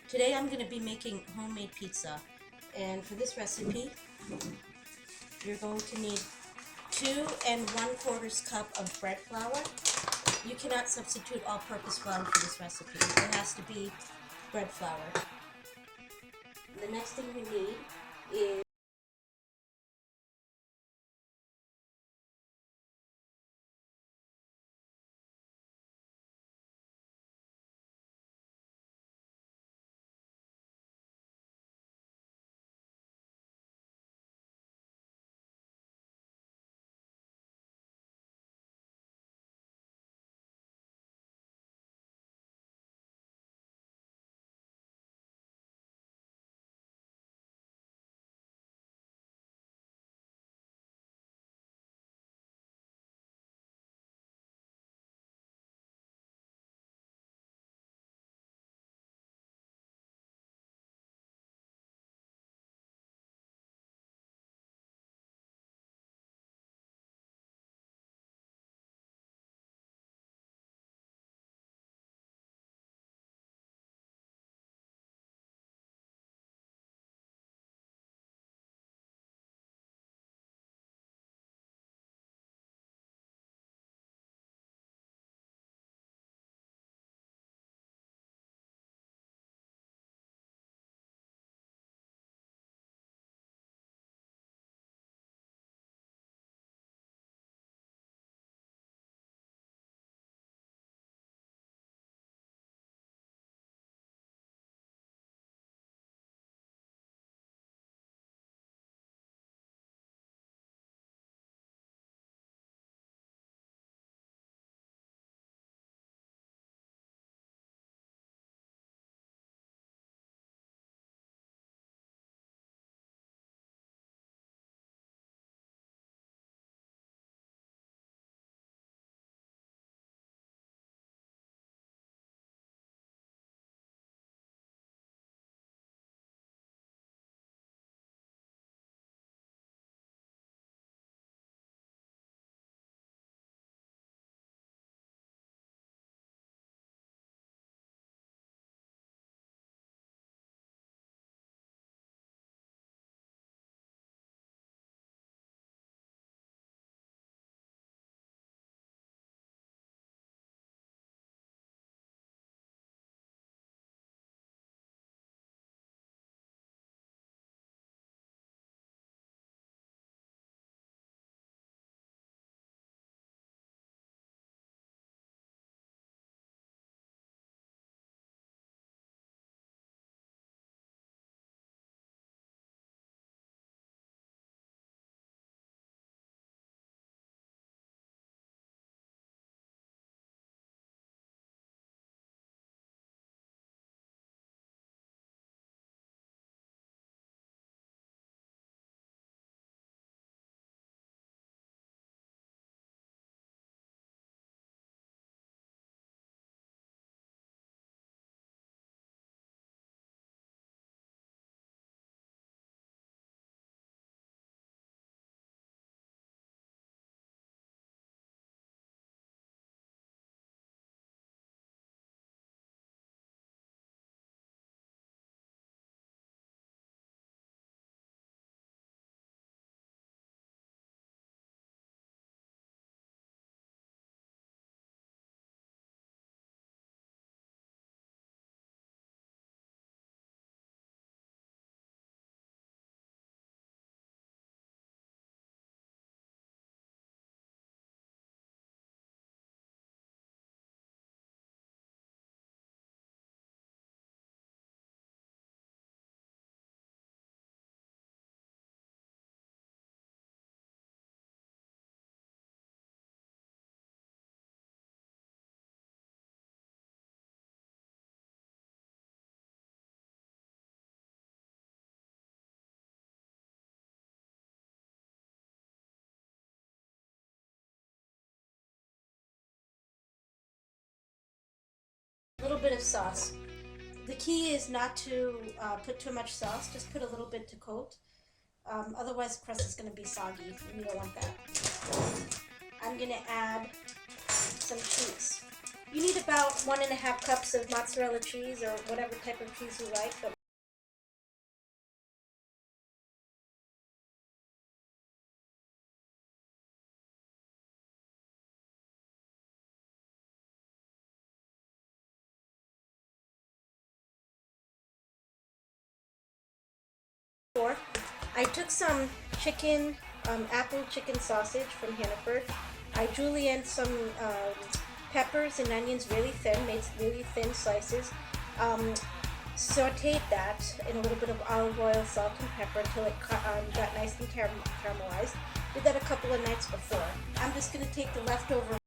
Today I'm going to be making homemade pizza, and for this recipe you're going to need 2 1/4 cups of bread flour. You cannot substitute all-purpose flour for this recipe. It has to be bread flour. The next thing we need is a little bit of sauce. The key is not to put too much sauce, just put a little bit to coat. Otherwise, the crust is going to be soggy, and you don't want that. I'm going to add some cheese. You need about 1.5 cups of mozzarella cheese or whatever type of cheese you like. But I took some chicken, apple chicken sausage from Hannaford. I julienned some peppers and onions really thin, made really thin slices. Um, Sauteed that in a little bit of olive oil, salt, and pepper until it got nice and caramelized. Did that a couple of nights before. I'm just going to take the leftover